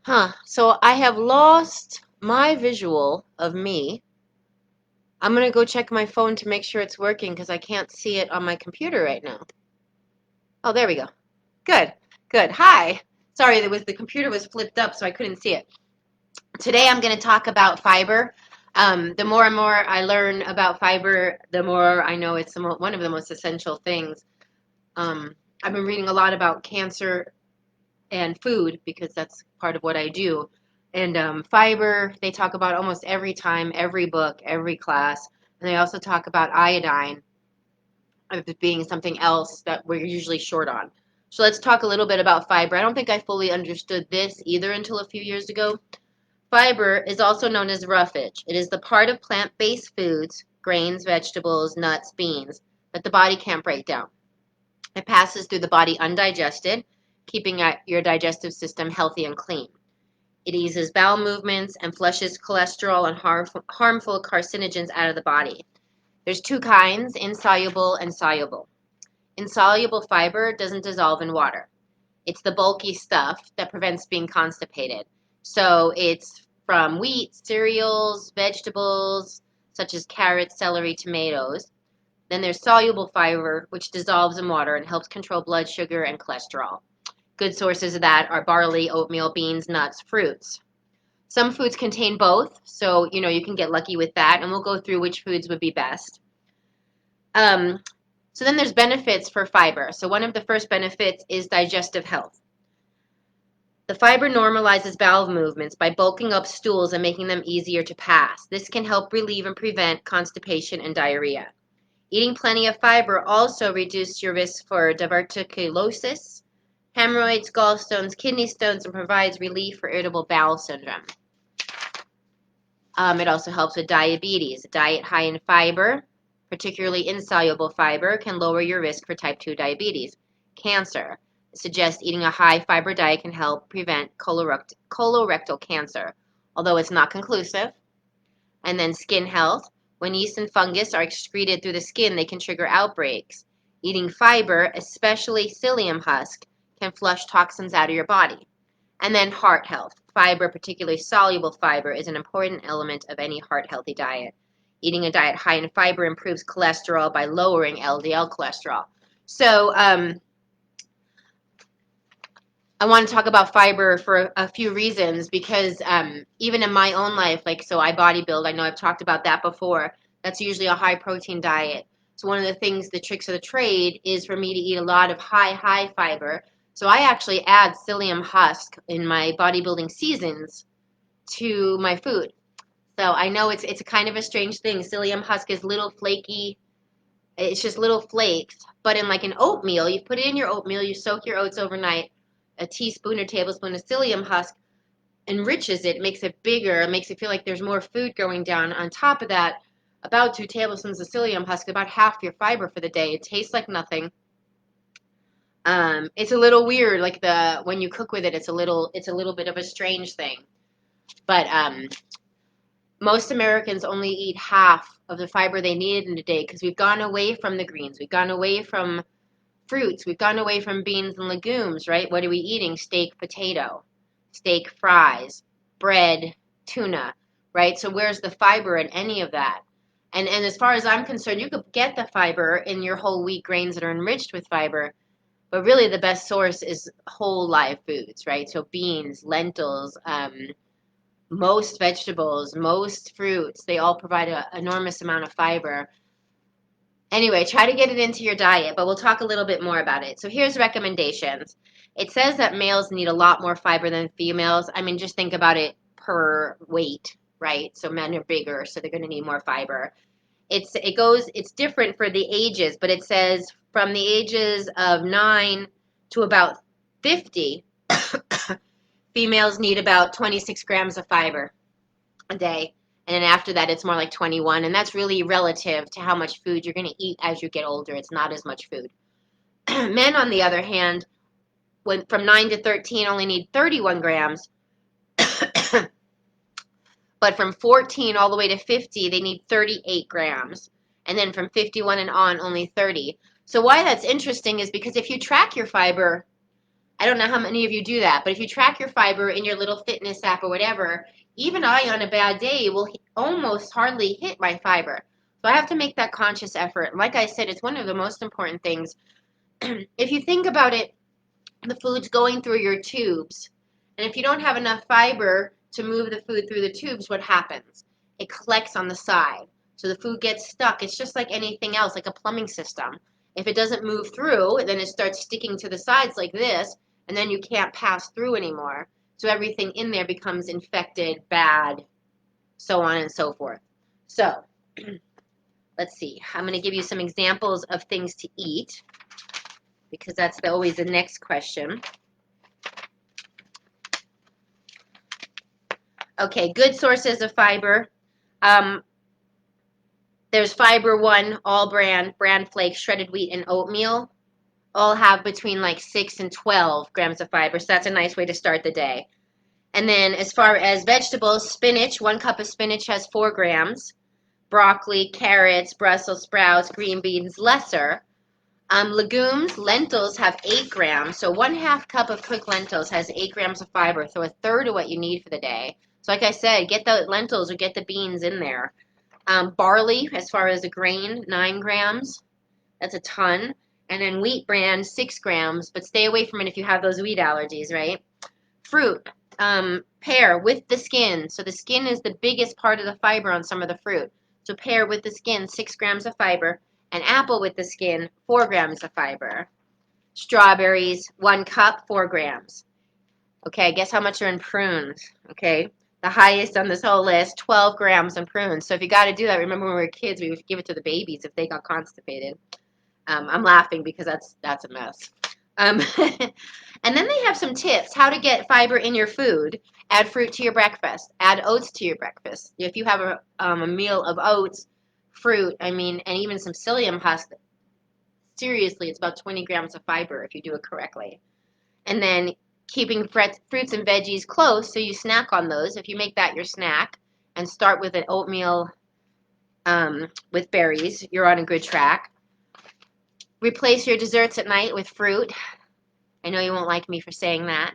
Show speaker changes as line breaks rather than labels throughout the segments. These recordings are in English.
So I have lost my visual of me. I'm gonna go check my phone to make sure it's working because I can't see it on my computer right now. Oh, there we go. Good, good. Hi. Sorry, the computer was flipped up, so I couldn't see it. Today I'm going to talk about fiber. The more and more I learn about fiber, the more I know it's one of the most essential things. I've been reading a lot about cancer and food because that's part of what I do. And fiber, they talk about almost every time, every book, every class. And they also talk about iodine as being something else that we're usually short on. So let's talk a little bit about fiber. I don't think I fully understood this either until a few years ago. Fiber is also known as roughage. It is the part of plant-based foods, grains, vegetables, nuts, beans, that the body can't break down. It passes through the body undigested, keeping your digestive system healthy and clean. It eases bowel movements and flushes cholesterol and harmful carcinogens out of the body. There's two kinds, insoluble and soluble. Insoluble fiber doesn't dissolve in water. It's the bulky stuff that prevents being constipated. So it's from wheat, cereals, vegetables, such as carrots, celery, tomatoes. Then there's soluble fiber, which dissolves in water and helps control blood sugar and cholesterol. Good sources of that are barley, oatmeal, beans, nuts, fruits. Some foods contain both, so you can get lucky with that, and we'll go through which foods would be best. So then there's benefits for fiber. So one of the first benefits is digestive health. The fiber normalizes bowel movements by bulking up stools and making them easier to pass. This can help relieve and prevent constipation and diarrhea. Eating plenty of fiber also reduces your risk for diverticulosis, hemorrhoids, gallstones, kidney stones, and provides relief for irritable bowel syndrome. It also helps with diabetes. A diet high in fiber, particularly insoluble fiber, can lower your risk for type 2 diabetes. Cancer. It suggests eating a high fiber diet can help prevent colorectal cancer, although it's not conclusive. And then skin health. When yeast and fungus are excreted through the skin, they can trigger outbreaks. Eating fiber, especially psyllium husk, can flush toxins out of your body. And then heart health. Fiber, particularly soluble fiber, is an important element of any heart-healthy diet. Eating a diet high in fiber improves cholesterol by lowering LDL cholesterol. So I want to talk about fiber for a few reasons because even in my own life, so I bodybuild, I know I've talked about that before. That's usually a high-protein diet. So one of the things, the tricks of the trade, is for me to eat a lot of high fiber. So I actually add psyllium husk in my bodybuilding seasons to my food. So I know it's a kind of a strange thing. Psyllium husk is little flaky. It's just little flakes. But in an oatmeal, you put it in your oatmeal, you soak your oats overnight. A teaspoon or tablespoon of psyllium husk enriches it, makes it bigger, it makes it feel like there's more food going down. On top of that, about 2 tablespoons of psyllium husk, about half your fiber for the day. It tastes like nothing. It's a little weird, when you cook with it, it's a little bit of a strange thing. But most Americans only eat half of the fiber they needed in a day because we've gone away from the greens, we've gone away from fruits, we've gone away from beans and legumes, right? What are we eating? Steak, potato, steak, fries, bread, tuna, right? So where's the fiber in any of that? And as far as I'm concerned, you could get the fiber in your whole wheat grains that are enriched with fiber. But really, the best source is whole live foods, right? So beans, lentils, most vegetables, most fruits, they all provide an enormous amount of fiber. Anyway, try to get it into your diet, but we'll talk a little bit more about it. So here's recommendations. It says that males need a lot more fiber than females. I mean, just think about it per weight, right? So men are bigger, so they're going to need more fiber. It's different for the ages, but it says from the ages of 9 to about 50, females need about 26 grams of fiber a day. And then after that, it's more like 21. And that's really relative to how much food you're going to eat as you get older. It's not as much food. Men, on the other hand, from 9 to 13, only need 31 grams. But from 14 all the way to 50, they need 38 grams. And then from 51 and on, only 30. So why that's interesting is because if you track your fiber, I don't know how many of you do that, but if you track your fiber in your little fitness app or whatever, even I on a bad day will almost hardly hit my fiber. So I have to make that conscious effort. Like I said, it's one of the most important things. If you think about it, the food's going through your tubes. And if you don't have enough fiber to move the food through the tubes, what happens? It collects on the side. So the food gets stuck. It's just like anything else, like a plumbing system. If it doesn't move through, then it starts sticking to the sides like this, and then you can't pass through anymore. So everything in there becomes infected, bad, so on and so forth. So let's see. I'm going to give you some examples of things to eat, because that's always the next question. Okay, good sources of fiber. There's Fiber One, all brand flakes, shredded wheat, and oatmeal. All have between like 6 and 12 grams of fiber, so that's a nice way to start the day. And then as far as vegetables, spinach, 1 cup of spinach has 4 grams. Broccoli, carrots, Brussels sprouts, green beans, lesser. Legumes, lentils have 8 grams, so 1/2 cup of cooked lentils has 8 grams of fiber, so a third of what you need for the day. So like I said, get the lentils or get the beans in there. Barley, as far as a grain, 9 grams. That's a ton. And then wheat bran, 6 grams, but stay away from it if you have those wheat allergies, right? Fruit, pear with the skin. So the skin is the biggest part of the fiber on some of the fruit. So pear with the skin, 6 grams of fiber. And apple with the skin, 4 grams of fiber. Strawberries, 1 cup, 4 grams. Okay, guess how much are in prunes? Okay, the highest on this whole list, 12 grams in prunes. So if you got to do that, remember when we were kids, we would give it to the babies if they got constipated. I'm laughing because that's a mess. And then they have some tips how to get fiber in your food. Add fruit to your breakfast. Add oats to your breakfast. If you have a meal of oats, fruit, and even some psyllium husk, seriously, it's about 20 grams of fiber if you do it correctly. And then keeping fruits and veggies close so you snack on those. If you make that your snack and start with an oatmeal with berries, you're on a good track. Replace your desserts at night with fruit. I know you won't like me for saying that.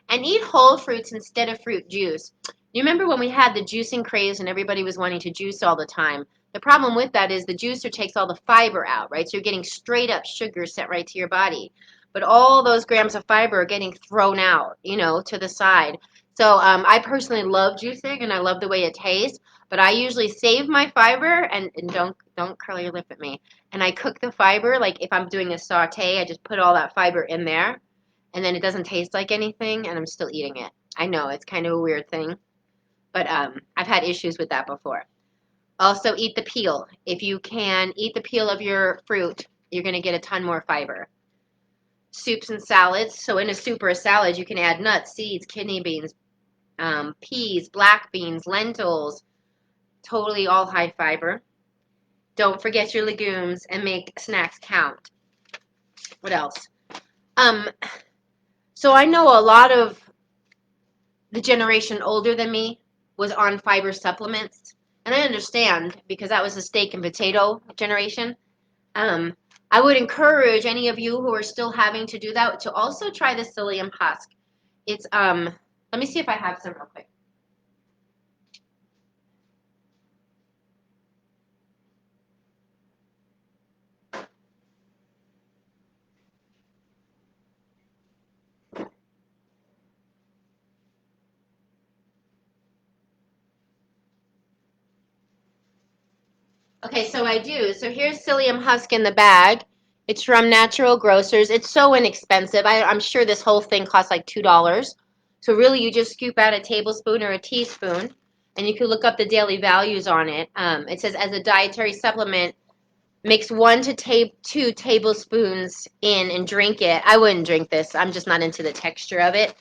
And eat whole fruits instead of fruit juice. You remember when we had the juicing craze and everybody was wanting to juice all the time? The problem with that is the juicer takes all the fiber out, right? So you're getting straight up sugar sent right to your body. But all those grams of fiber are getting thrown out, to the side. So I personally love juicing and I love the way it tastes. But I usually save my fiber and don't curl your lip at me. And I cook the fiber, like if I'm doing a saute, I just put all that fiber in there. And then it doesn't taste like anything, and I'm still eating it. I know, it's kind of a weird thing, but I've had issues with that before. Also, eat the peel. If you can eat the peel of your fruit, you're going to get a ton more fiber. Soups and salads. So in a soup or a salad, you can add nuts, seeds, kidney beans, peas, black beans, lentils, totally all high fiber. Don't forget your legumes and make snacks count. What else? So I know a lot of the generation older than me was on fiber supplements, and I understand because that was the steak and potato generation. I would encourage any of you who are still having to do that to also try the psyllium husk. It's let me see if I have some real quick. Okay, so I do. So here's psyllium husk in the bag. It's from Natural Grocers. It's so inexpensive. I'm sure this whole thing costs like $2. So really, you just scoop out a tablespoon or a teaspoon, and you can look up the daily values on it. It says as a dietary supplement, mix 1 to 2 tablespoons in and drink it. I wouldn't drink this. I'm just not into the texture of it.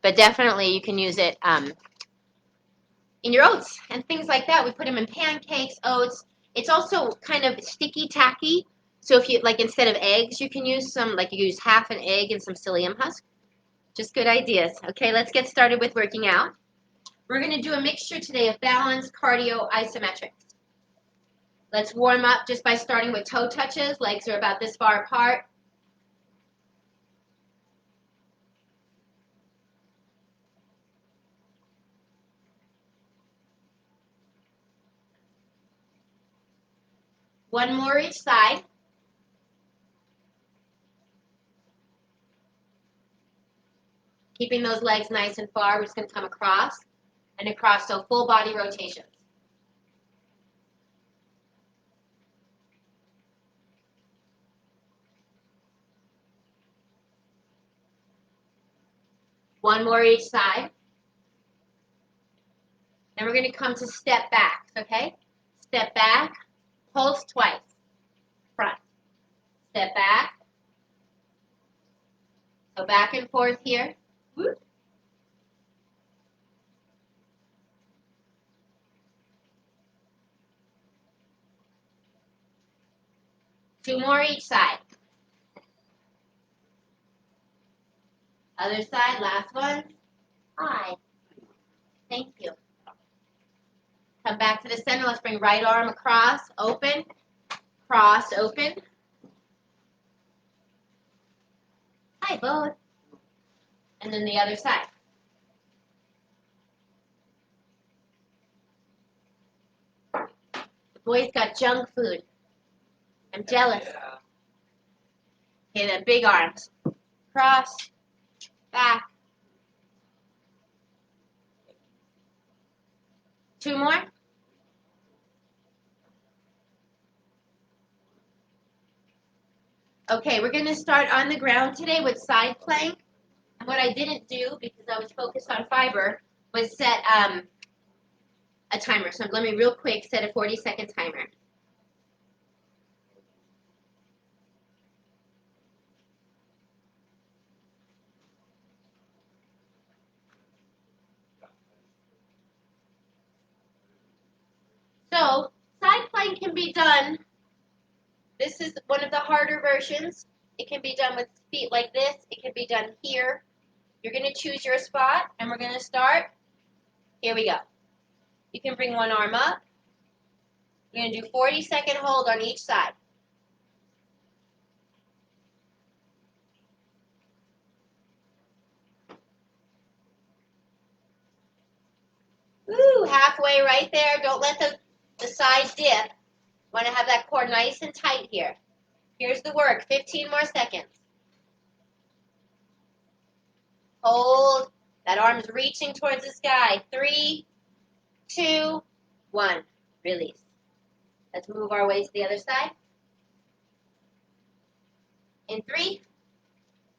But definitely you can use it in your oats and things like that. We put them in pancakes, oats. It's also kind of sticky tacky. So if you, like instead of eggs, you can use you use half an egg and some psyllium husk. Just good ideas. Okay, let's get started with working out. We're going to do a mixture today of balance, cardio, isometrics. Let's warm up just by starting with toe touches. Legs are about this far apart. One more each side. Keeping those legs nice and far. We're just going to come across and across, so full body rotations. One more each side. Then we're going to come to step back, okay? Step back, pulse twice. Front. Step back. So back and forth here. Whoop. Two more each side. Other side, last one. Hi. Thank you. Come back to the center. Let's bring right arm across, open, cross, open. Hi, both. And then the other side. The boys got junk food. I'm jealous. Okay, then big arms. Cross, back. Two more. Okay, we're going to start on the ground today with side plank. And what I didn't do, because I was focused on fiber, was set a timer. So let me real quick set a 40-second timer. So side plank can be done. This is one of the harder versions. It can be done with feet like this. It can be done here. You're going to choose your spot, and we're going to start. Here we go. You can bring one arm up. You're going to do 40-second hold on each side. Woo, halfway right there. Don't let the side dip. Want to have that core nice and tight here. Here's the work. 15 more seconds. Hold. That arm's reaching towards the sky. 3, 2, 1. Release. Let's move our ways to the other side. In 3,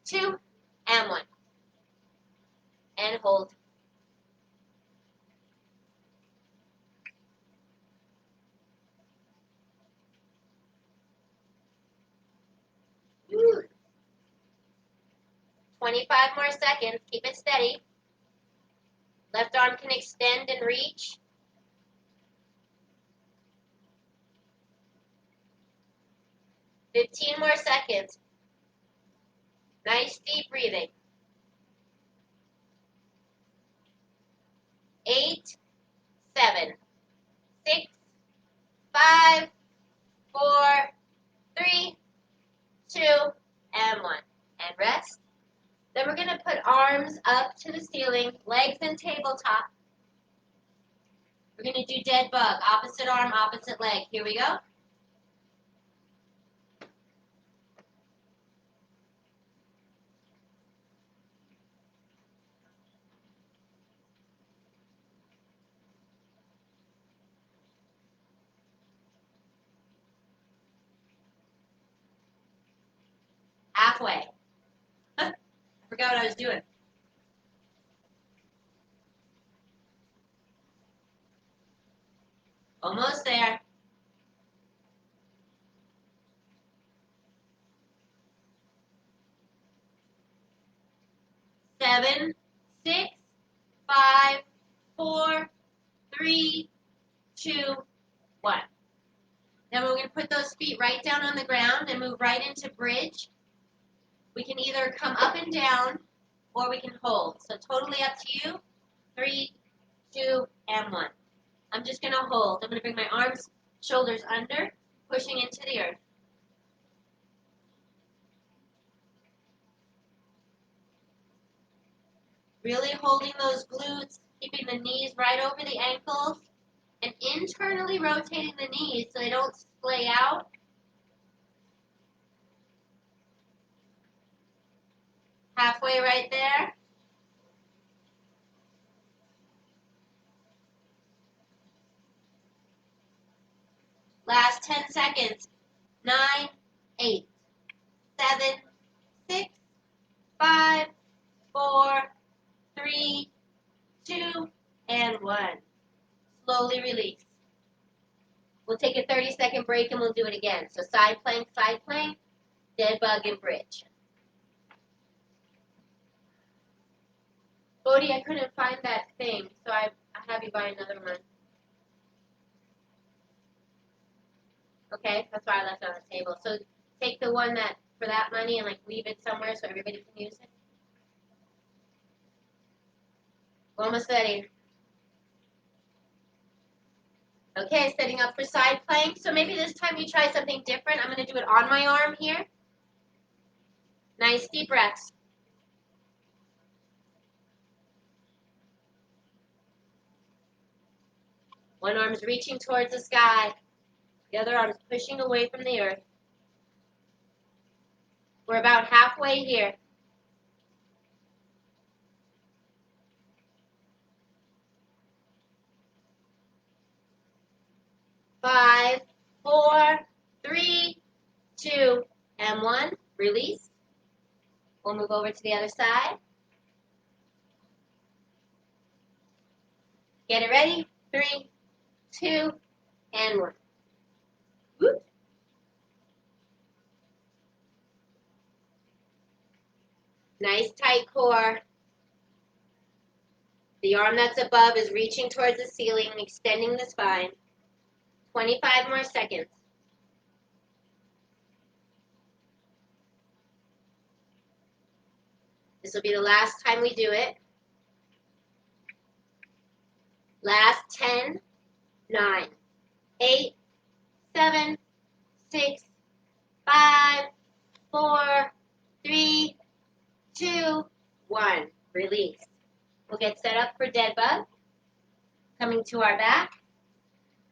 2, and 1. And hold. Woo. 25 more seconds. Keep it steady. Left arm can extend and reach. 15 more seconds. Nice deep breathing. 8, 7, 6, 5, 4, 3, 2, and 1. And rest. Then we're going to put arms up to the ceiling, legs in tabletop. We're going to do dead bug, opposite arm, opposite leg. Here we go. Halfway. I forgot what I was doing. Almost there. 7, 6, 5, 4, 3, 2, 1. Then we're going to put those feet right down on the ground and move right into bridge. We can either come up and down or we can hold. So totally up to you. 3, 2, and 1. I'm just going to hold. I'm going to bring my arms, shoulders under, pushing into the earth. Really holding those glutes, keeping the knees right over the ankles. And internally rotating the knees so they don't splay out. Halfway right there. Last 10 seconds. 9, 8, 7, 6, 5, 4, 3, 2, and 1. Slowly release. We'll take a 30-second break and we'll do it again. So side plank, dead bug, and bridge. Bodhi, I couldn't find that thing, so I have you buy another one. Okay, that's why I left it on the table. So take the one that for that money and like leave it somewhere so everybody can use it. Almost ready. Okay, setting up for side plank. So maybe this time you try something different. I'm going to do it on my arm here. Nice deep breaths. One arm's reaching towards the sky. The other arm's pushing away from the earth. We're about halfway here. 5, 4, 3, 2, and 1. Release. We'll move over to the other side. Get it ready. 3, 2, and 1. Whoop. Nice tight core. The arm that's above is reaching towards the ceiling and extending the spine. 25 more seconds. This will be the last time we do it. Last 10, 9, 8, 7, 6, 5, 4, 3, 2, 1. Release. We'll get set up for dead bug. Coming to our back.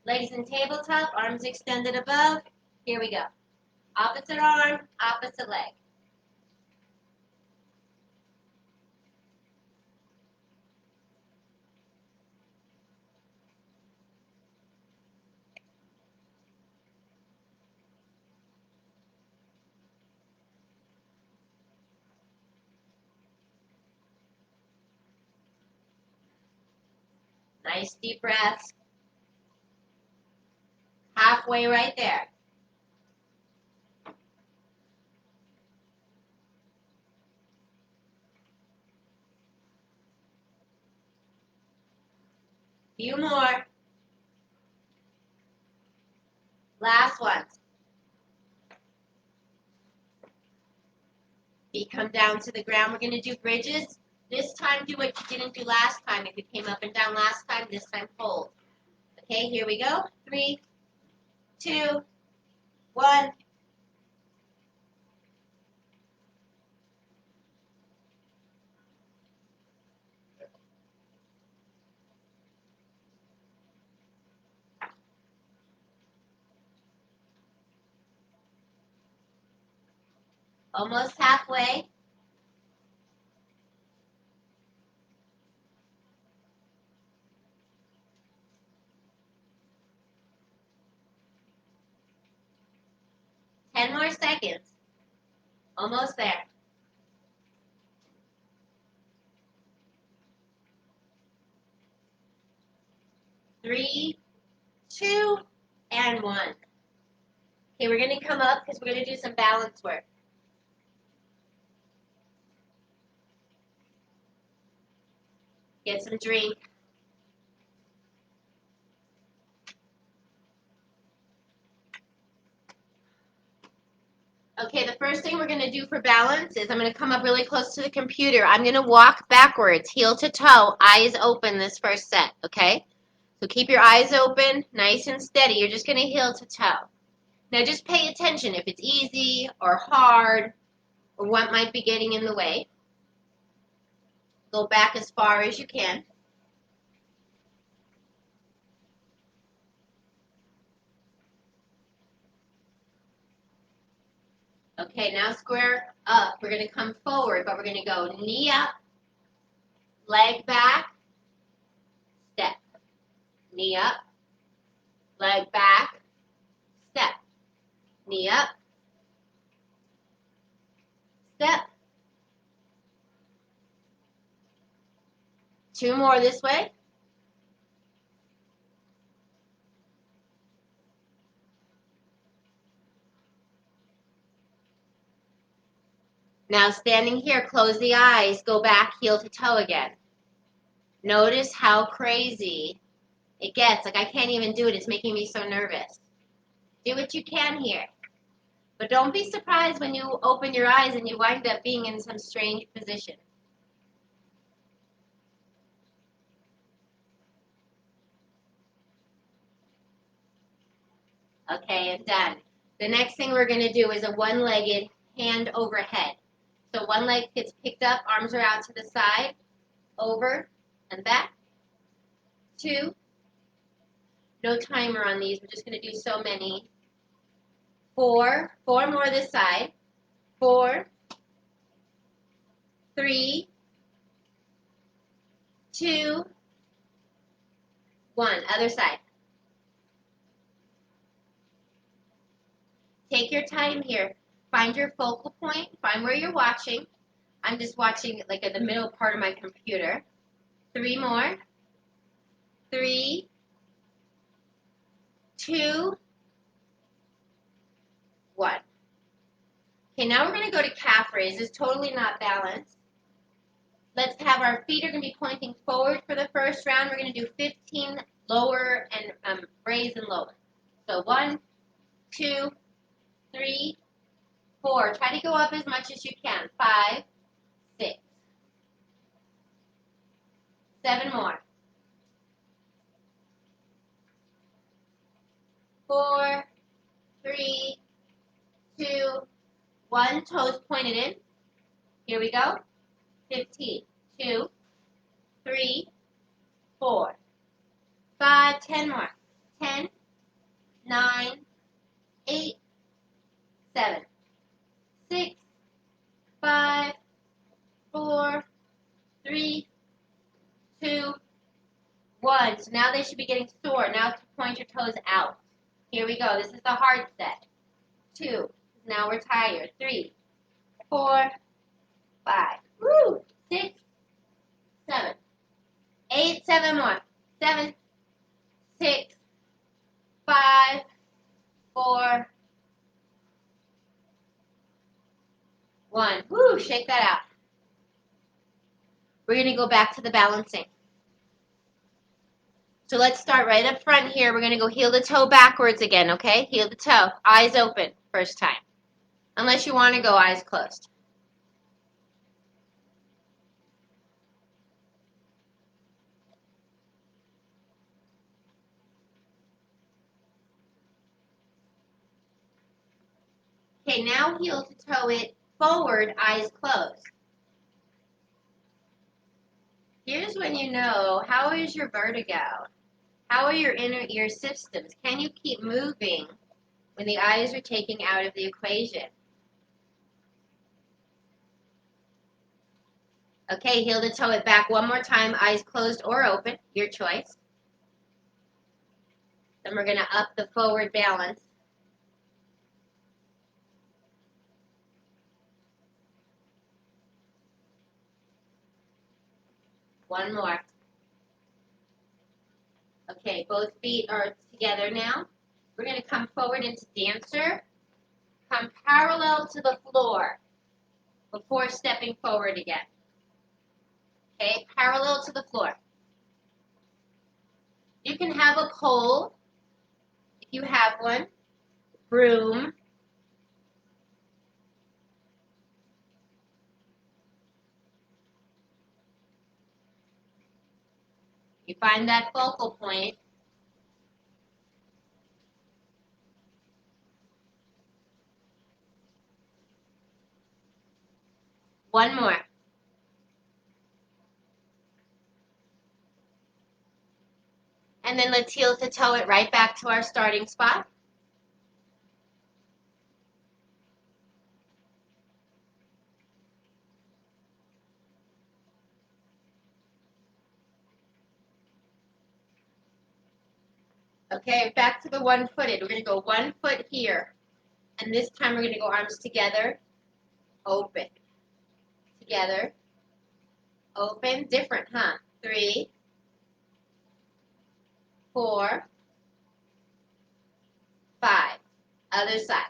Legs in tabletop, arms extended above. Here we go. Opposite arm, opposite leg. Nice deep breaths. Halfway right there. Few more. Last ones. Feet come down to the ground. We're going to do bridges. This time do what you didn't do last time. If you came up and down last time, this time hold. Okay, here we go. 3, 2, 1. Almost halfway. Ten more seconds. Almost there. 3, 2, and 1. Okay, we're going to come up because we're going to do some balance work. Get some drink. Okay, the first thing we're going to do for balance is I'm going to come up really close to the computer. I'm going to walk backwards, heel to toe, eyes open this first set, okay? So keep your eyes open, nice and steady. You're just going to heel to toe. Now just pay attention if it's easy or hard or what might be getting in the way. Go back as far as you can. Okay, now square up. We're going to come forward, but we're going to go knee up, leg back, step. Knee up, leg back, step. Knee up, step. 2 more this way. Now standing here, close the eyes, go back heel to toe again. Notice how crazy it gets. Like I can't even do it. It's making me so nervous. Do what you can here. But don't be surprised when you open your eyes and you wind up being in some strange position. Okay, and done. The next thing we're going to do is a one-legged hand overhead. So one leg gets picked up, arms are out to the side, over and back. 2. No timer on these. We're just going to do so many. 4. 4 more this side. 4. 3. 2. 1. Other side. Take your time here. Find your focal point. Find where you're watching. I'm just watching like at the middle part of my computer. 3 more. 3. 2. 1. Okay, now we're going to go to calf raise. It's totally not balanced. Let's have our feet are going to be pointing forward for the first round. We're going to do 15 lower and raise and lower. So 1, 2, 3, 4. Try to go up as much as you can. 5, 6, 7 more. 4, 3, 2, 1. Toes pointed in. Here we go. 15. 2, 3, 4, 5. 10 more. 10, 9, 8, 7, 6, 5, 4, 3, 2, 1. So now they should be getting sore. Now to point your toes out. Here we go. This is the hard set. 2. Now we're tired. 3, 4, 5. Woo! 6, 7, 8. 7 more. 7, 6, 5, 4, 1. Woo! Shake that out. We're going to go back to the balancing. So let's start right up front here. We're going to go heel to toe backwards again, okay? Heel to toe. Eyes open first time. Unless you want to go eyes closed. Okay, now heel to toe it forward, eyes closed. Here's when you know, how is your vertigo? How are your inner ear systems? Can you keep moving when the eyes are taken out of the equation? Okay, heel to toe it back one more time, eyes closed or open, your choice. Then we're going to up the forward balance. One more. Okay, both feet are together now. We're going to come forward into dancer. Come parallel to the floor before stepping forward again. Okay, parallel to the floor. You can have a pole if you have one, broom. You find that focal point. One more. And then let's heel to toe it right back to our starting spot. Okay, back to the one-footed. We're going to go 1 foot here. And this time we're going to go arms together, open. Together, open. Different, huh? 3, 4, 5. Other side.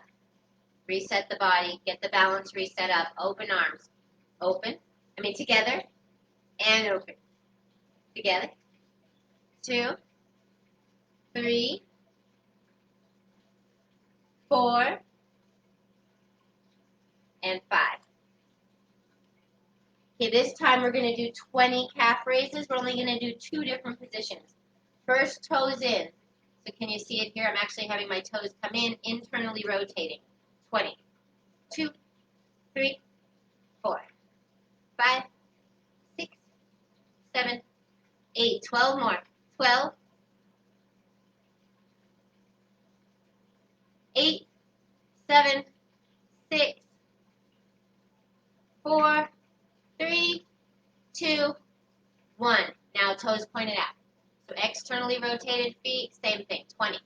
Reset the body. Get the balance reset up. Open arms. Open. Together and open. Together. 2, 3, 4, and 5. Okay, this time we're going to do 20 calf raises. We're only going to do 2 different positions. First, toes in. So can you see it here? I'm actually having my toes come in, internally rotating. 20. 2, 3, 4, 5, 6, 7, 8. 12 more. 12, 8, 7, 6, 4, 3, 2, 1. Now toes pointed out. So externally rotated feet, same thing. 20.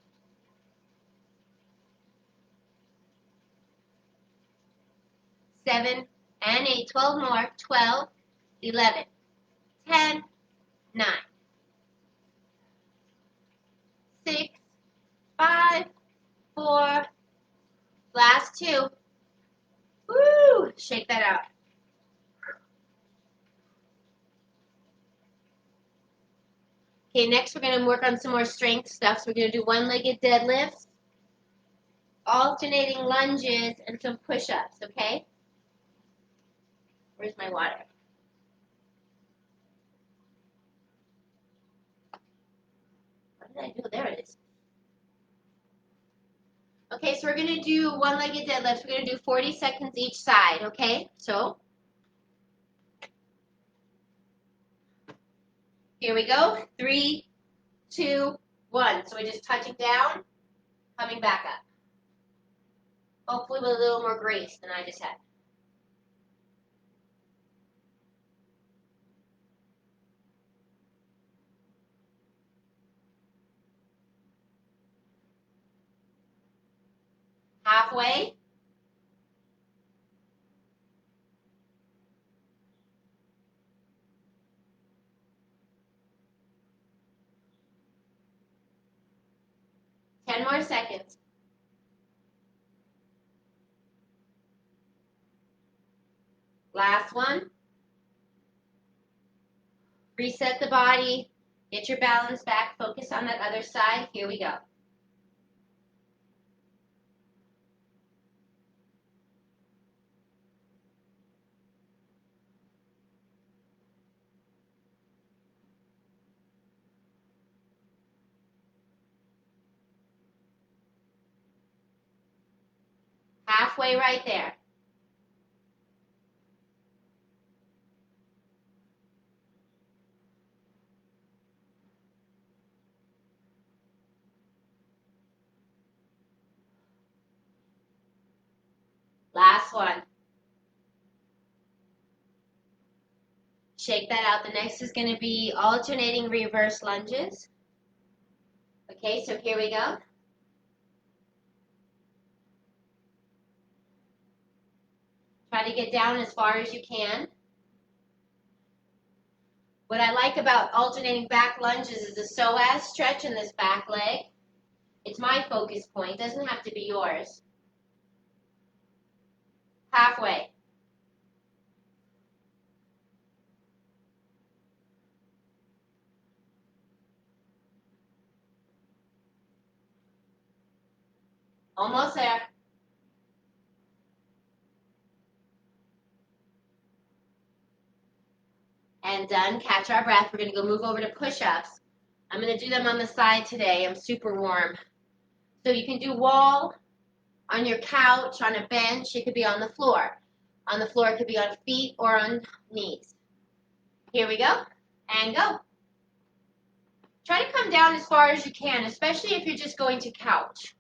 7 and 8. 12 more. 12, 11, 10, 9, 6, 5, 4. Last 2. Woo! Shake that out. Okay, next we're going to work on some more strength stuff. So we're going to do one-legged deadlifts, alternating lunges, and some push-ups, okay? Where's my water? What did I do? There it is. Okay, so we're going to do one-legged deadlifts. We're going to do 40 seconds each side, okay? So here we go. 3, 2, 1. So we're just touching down, coming back up. Hopefully with a little more grace than I just had. Halfway. Ten more seconds. Last one. Reset the body. Get your balance back. Focus on that other side. Here we go. Halfway right there. Last one. Shake that out. The next is going to be alternating reverse lunges. Okay, so here we go. Try to get down as far as you can. What I like about alternating back lunges is the psoas stretch in this back leg. It's my focus point. It doesn't have to be yours. Halfway. Almost there. And done. Catch our breath. We're going to go move over to push-ups. I'm going to do them on the side today. I'm super warm. So you can do wall, on your couch, on a bench. It could be on the floor. On the floor, it could be on feet or on knees. Here we go. And go. Try to come down as far as you can, especially if you're just going to couch.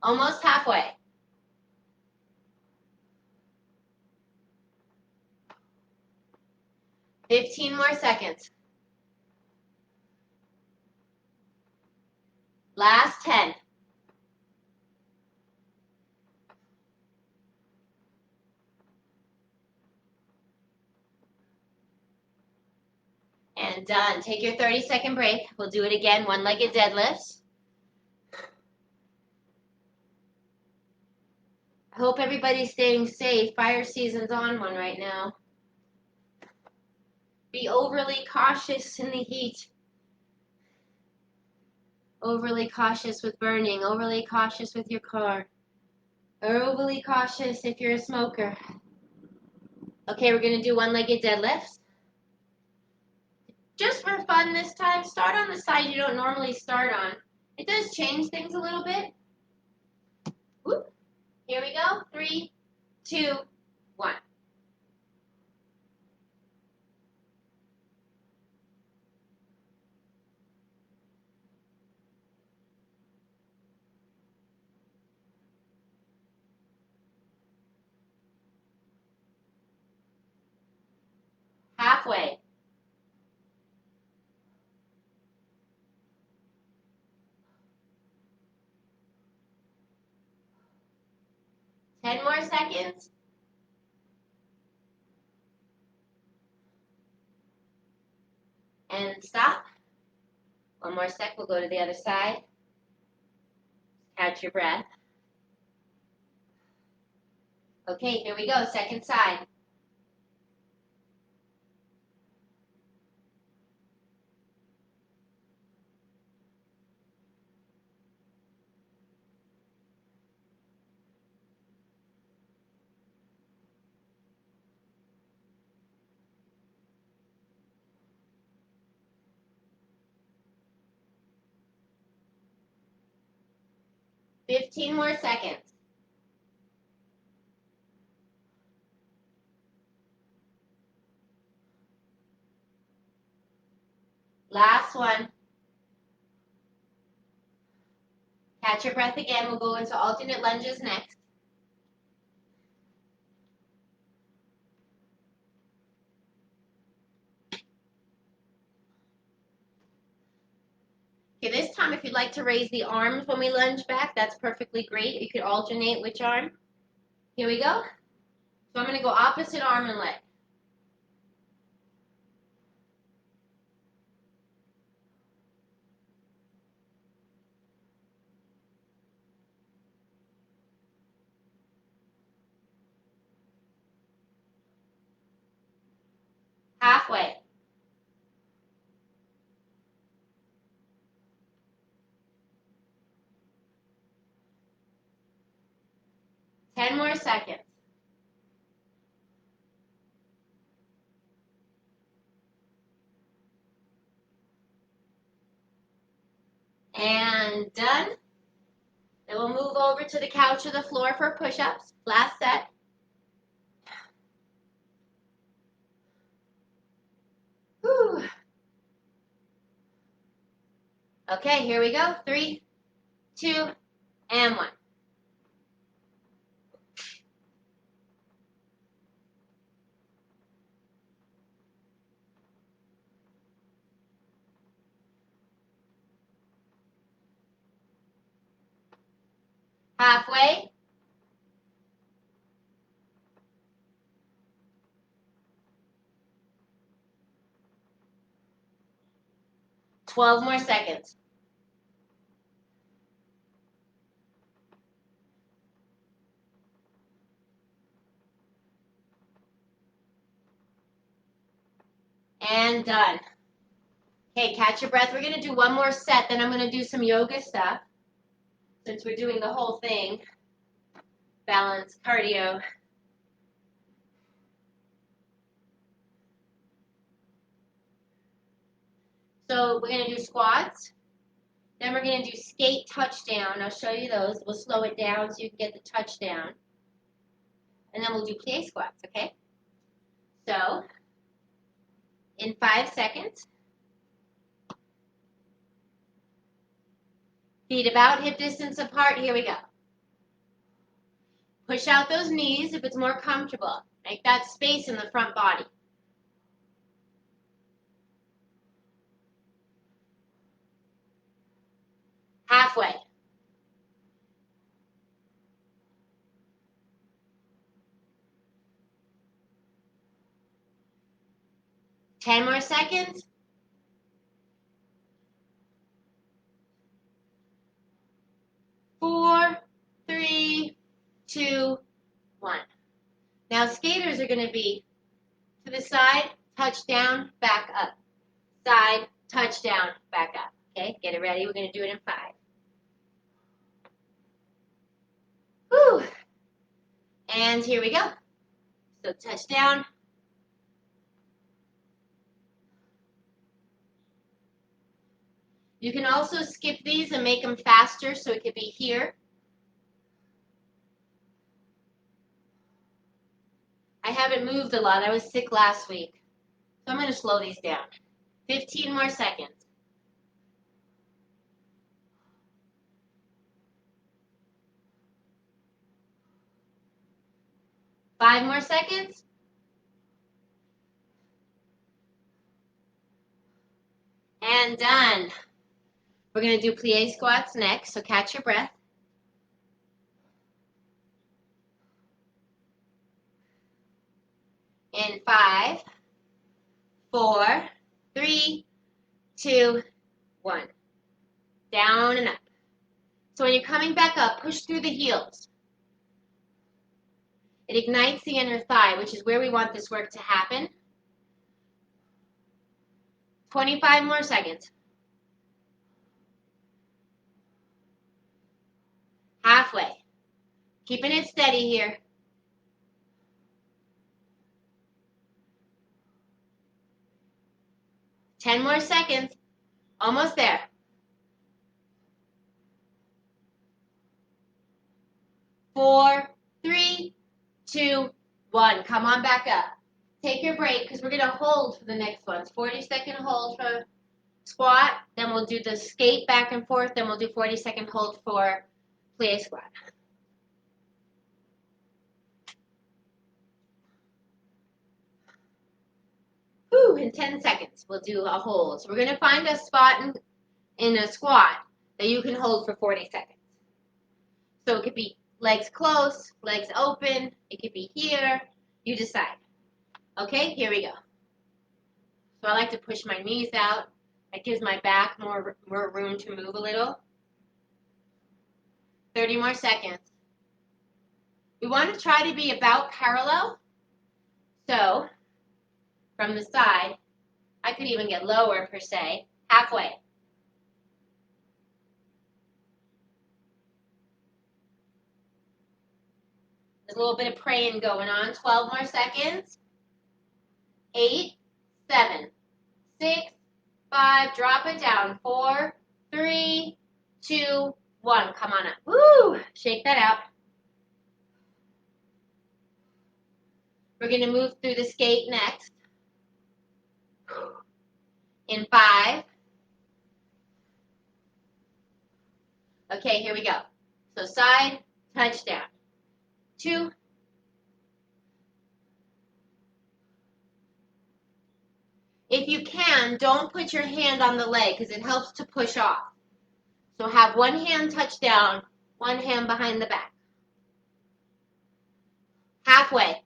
Almost halfway. 15 more seconds. Last 10. And done. Take your 30-second break. We'll do it again, one-legged deadlifts. I hope everybody's staying safe. Fire season's on one right now. Be overly cautious in the heat. Overly cautious with burning. Overly cautious with your car. Or overly cautious if you're a smoker. Okay, we're going to do one-legged deadlifts. Just for fun this time, start on the side you don't normally start on. It does change things a little bit. Whoop. Here we go. 3, 2, 1. Halfway. Ten more seconds. And stop. One more sec. We'll go to the other side. Catch your breath. Okay, here we go. Second side. Fifteen more seconds. Last one. Catch your breath again. We'll go into alternate lunges next. Okay, this time if you'd like to raise the arms when we lunge back, that's perfectly great. You could alternate which arm. Here we go. So I'm going to go opposite arm and leg. Halfway. Ten more seconds. And done. Then we'll move over to the couch or the floor for push-ups. Last set. Whew. Okay, here we go. 3, 2, and 1. Halfway. Twelve more seconds. And done. Okay, catch your breath. We're going to do one more set, then I'm going to do some yoga stuff. Since we're doing the whole thing. Balance, cardio. So we're going to do squats. Then we're going to do skate touchdown. I'll show you those. We'll slow it down so you can get the touchdown. And then we'll do plie squats, okay? So, in 5 seconds, feet about hip distance apart. Here we go. Push out those knees if it's more comfortable. Make that space in the front body. Halfway. Ten more seconds. 4, 3, 2, 1. Now skaters are going to be to the side, touchdown, back up. Side, touchdown, back up. Okay, get it ready. We're going to do it in 5. Whew. And here we go. So touchdown. You can also skip these and make them faster, so it could be here. I haven't moved a lot. I was sick last week. So I'm going to slow these down. 15 more seconds. 5 more seconds. And done. We're going to do plie squats next, so catch your breath. In 5, 4, 3, 2, 1. Down and up. So when you're coming back up, push through the heels. It ignites the inner thigh, which is where we want this work to happen. 25 more seconds. Halfway. Keeping it steady here. Ten more seconds. Almost there. 4, 3, 2, 1. Come on back up. Take your break because we're going to hold for the next ones. 40-second hold for squat. Then we'll do the skate back and forth. Then we'll do 40-second hold for plie squat. Whew, in 10 seconds, we'll do a hold. So we're going to find a spot in a squat that you can hold for 40 seconds. So it could be legs close, legs open. It could be here. You decide. Okay, here we go. So I like to push my knees out. That gives my back more room to move a little. 30 more seconds. We want to try to be about parallel. So from the side, I could even get lower per se, halfway. There's a little bit of praying going on. 12 more seconds. 8, 7, 6, 5, drop it down. 4, 3, 2, 1. Come on up. Woo! Shake that out. We're going to move through the skate next. In 5. Okay, here we go. So side, touchdown. 2. If you can, don't put your hand on the leg because it helps to push off. So have one hand touch down, one hand behind the back. Halfway.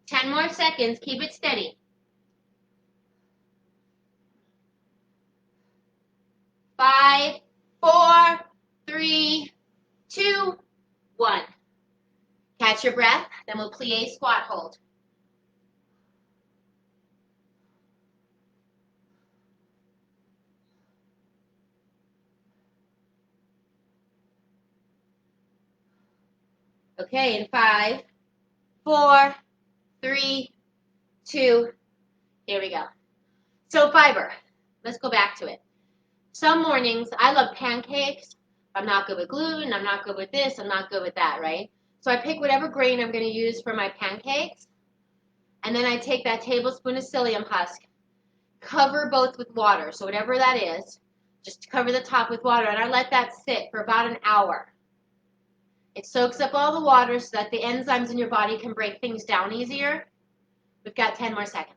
Ten more seconds. Keep it steady. 5, 4, 3, 2, 1. Catch your breath. Then we'll plie squat hold. Okay, in 5, 4, 3, 2, here we go. So fiber. Let's go back to it. Some mornings, I love pancakes. I'm not good with gluten. I'm not good with this. I'm not good with that, right? So I pick whatever grain I'm going to use for my pancakes. And then I take that tablespoon of psyllium husk, cover both with water. So whatever that is, just cover the top with water. And I let that sit for about an hour. It soaks up all the water so that the enzymes in your body can break things down easier. We've got 10 more seconds.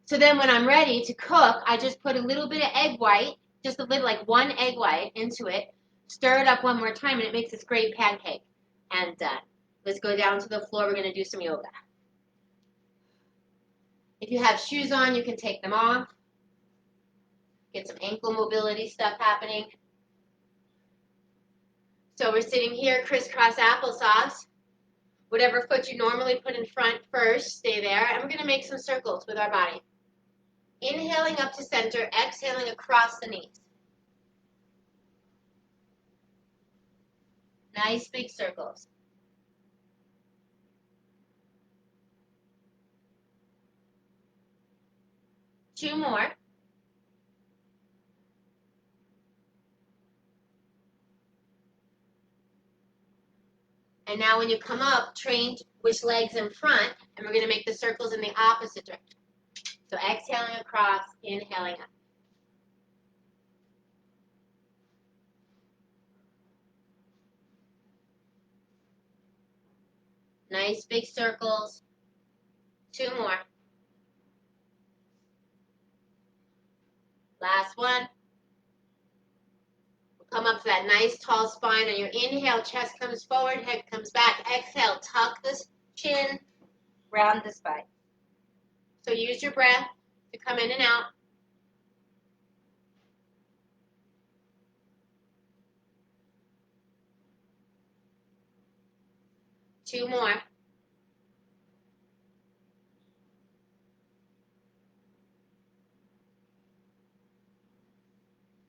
So then when I'm ready to cook, I just put a little bit of egg white, just a little, like one egg white into it, stir it up one more time, and it makes this great pancake. And let's go down to the floor. We're going to do some yoga. If you have shoes on, you can take them off. Get some ankle mobility stuff happening. So we're sitting here, crisscross applesauce. Whatever foot you normally put in front first, stay there. And we're going to make some circles with our body. Inhaling up to center, exhaling across the knees. Nice big circles. Two more. And now when you come up, train which leg's in front, and we're going to make the circles in the opposite direction. So exhaling across, inhaling up. Nice big circles. Two more. Last one. We'll come up to that nice tall spine. On your inhale, chest comes forward, head comes back. Exhale, tuck the chin, round the spine. So use your breath to come in and out. Two more.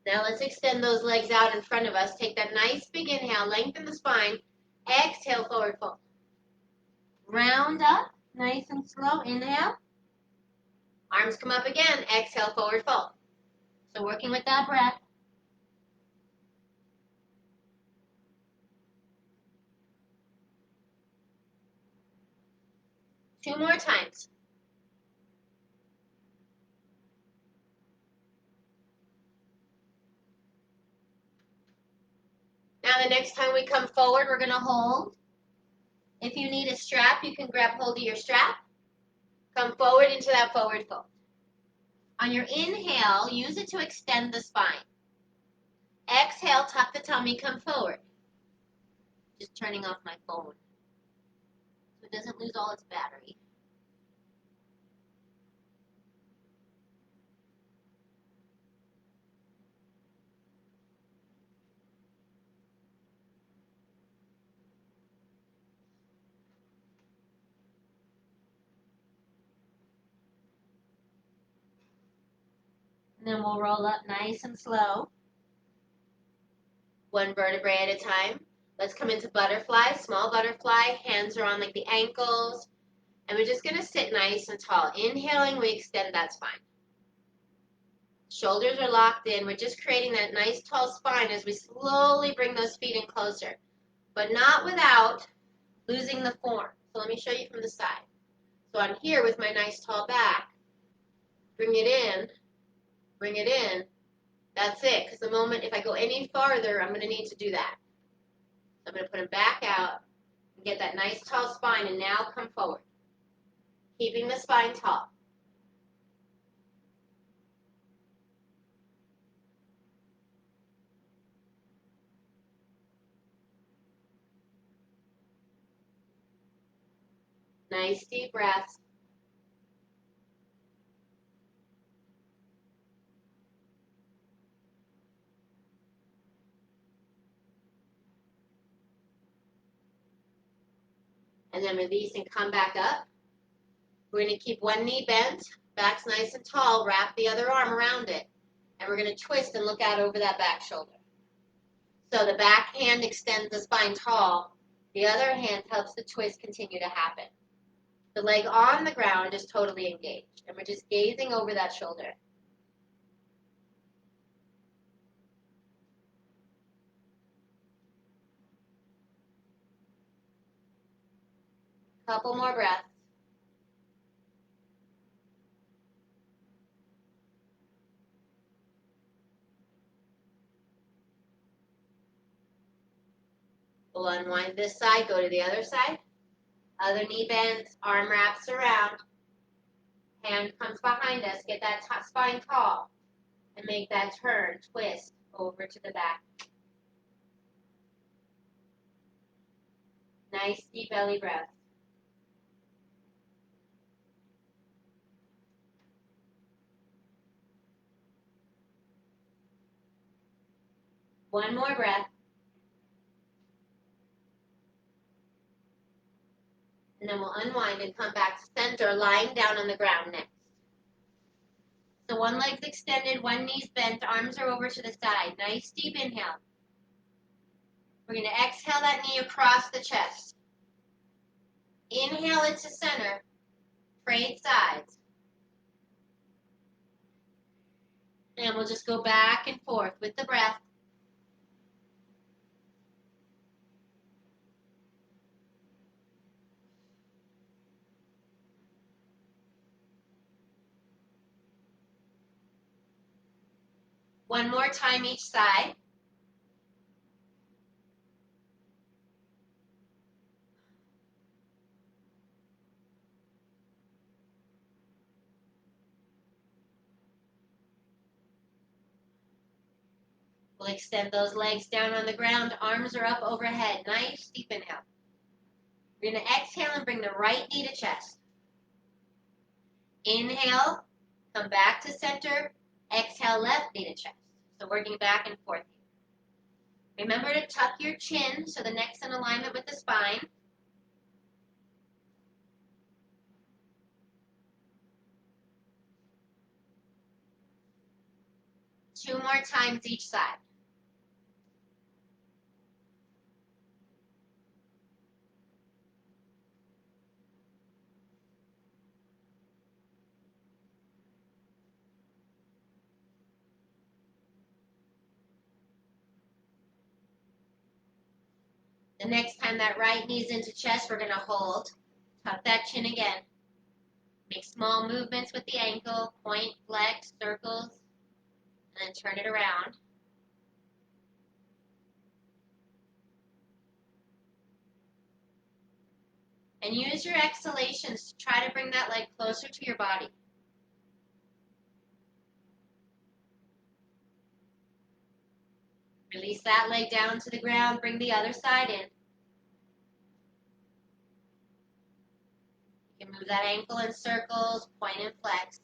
Now let's extend those legs out in front of us. Take that nice big inhale, lengthen the spine. Exhale, forward fold. Round up, nice and slow. Inhale. Arms come up again. Exhale, forward fold. So working with that breath. Two more times. Now the next time we come forward, we're going to hold. If you need a strap, you can grab hold of your strap. Come forward into that forward fold. On your inhale, use it to extend the spine. Exhale, tuck the tummy, come forward. Just turning off my phone so it doesn't lose all its battery. And then we'll roll up nice and slow. One vertebrae at a time. Let's come into butterfly, small butterfly. Hands are on like the ankles. And we're just going to sit nice and tall. Inhaling, we extend that spine. Shoulders are locked in. We're just creating that nice tall spine as we slowly bring those feet in closer. But not without losing the form. So let me show you from the side. So I'm here with my nice tall back. Bring it in. Bring it in. That's it. Because the moment, if I go any farther, I'm going to need to do that. I'm going to put them back out and get that nice tall spine, and now come forward. Keeping the spine tall. Nice deep breaths. And then release and come back up. We're going to keep one knee bent, back's nice and tall, wrap the other arm around it. And we're going to twist and look out over that back shoulder. So the back hand extends the spine tall. The other hand helps the twist continue to happen. The leg on the ground is totally engaged. And we're just gazing over that shoulder. Couple more breaths. We'll unwind this side, go to the other side. Other knee bends, arm wraps around. Hand comes behind us, get that spine tall. And make that turn, twist over to the back. Nice deep belly breath. One more breath. And then we'll unwind and come back to center, lying down on the ground next. So one leg's extended, one knee's bent, arms are over to the side. Nice deep inhale. We're going to exhale that knee across the chest. Inhale it to center. Trade sides. And we'll just go back and forth with the breath. One more time each side. We'll extend those legs down on the ground. Arms are up overhead. Nice deep inhale. We're going to exhale and bring the right knee to chest. Inhale, come back to center. Exhale, left knee to chest. So working back and forth. Remember to tuck your chin so the neck's in alignment with the spine. Two more times each side. The next time that right knee's into chest, we're going to hold. Tuck that chin again. Make small movements with the ankle, point, flex, circles, and then turn it around. And use your exhalations to try to bring that leg closer to your body. Release that leg down to the ground, bring the other side in. You can move that ankle in circles, point and flex.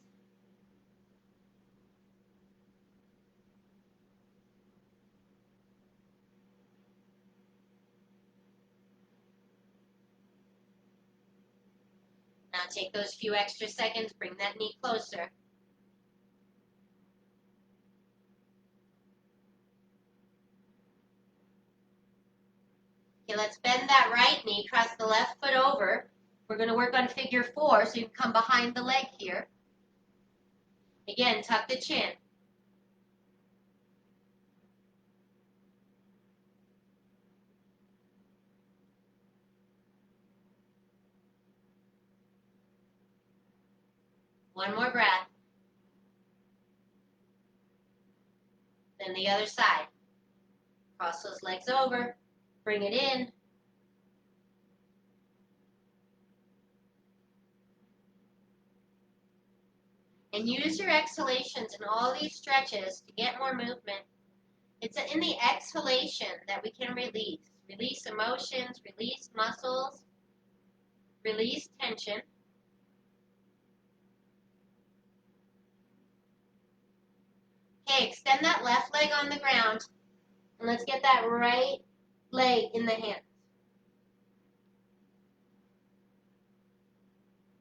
Now take those few extra seconds, bring that knee closer. Okay, let's bend that right knee, cross the left foot over. We're going to work on figure 4, so you can come behind the leg here. Again, tuck the chin. One more breath. Then the other side. Cross those legs over. Bring it in. And use your exhalations in all these stretches to get more movement. It's in the exhalation that we can release. Release emotions, release muscles, release tension. Okay, extend that left leg on the ground. And let's get that right leg in the hands.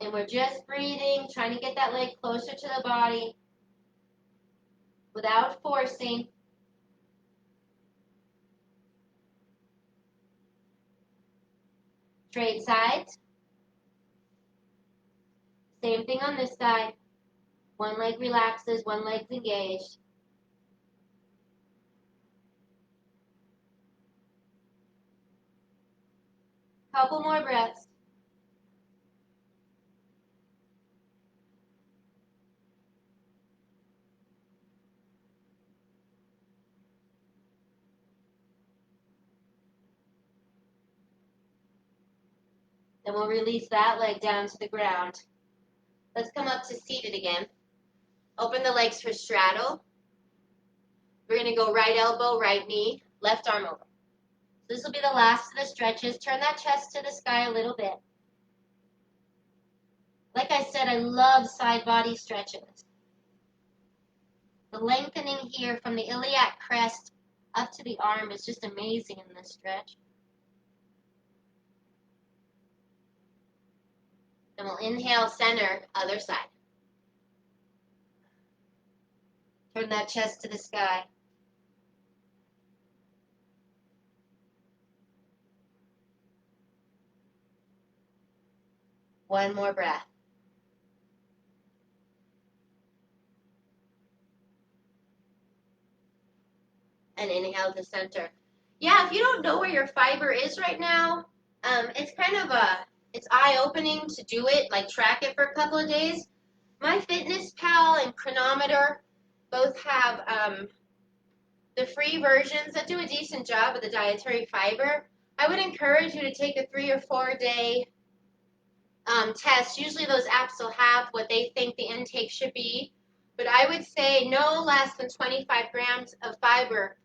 And we're just breathing, trying to get that leg closer to the body without forcing. Trade sides. Same thing on this side. One leg relaxes, one leg's engaged. Couple more breaths. Then we'll release that leg down to the ground. Let's come up to seated again. Open the legs for straddle. We're going to go right elbow, right knee, left arm over. So this will be the last of the stretches. Turn that chest to the sky a little bit. Like I said, I love side body stretches. The lengthening here from the iliac crest up to the arm is just amazing in this stretch. Then we'll inhale, center, other side. Turn that chest to the sky. One more breath. And inhale to center. Yeah, if you don't know where your fiber is right now, it's kind of it's eye-opening to do it, like track it for a couple of days. My Fitness Pal and Chronometer both have the free versions that do a decent job of the dietary fiber. I would encourage you to take a 3 or 4 day test. Usually those apps will have what they think the intake should be, but I would say no less than 25 grams of fiber,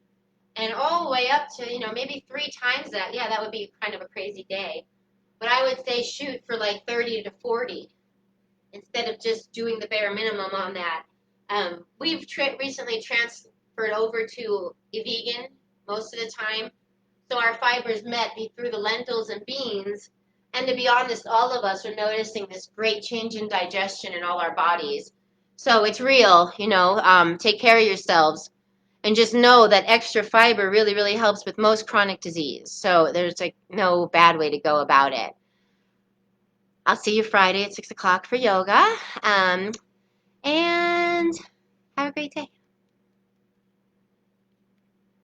and all the way up to, maybe 3 times that. Yeah, that would be kind of a crazy day. But I would say shoot for like 30 to 40 instead of just doing the bare minimum on that. We've recently transferred over to a vegan most of the time, so our fibers met through the lentils and beans. And to be honest, all of us are noticing this great change in digestion in all our bodies. So it's real, take care of yourselves. And just know that extra fiber really, really helps with most chronic disease. So there's like no bad way to go about it. I'll see you Friday at 6 o'clock for yoga. And have a great day.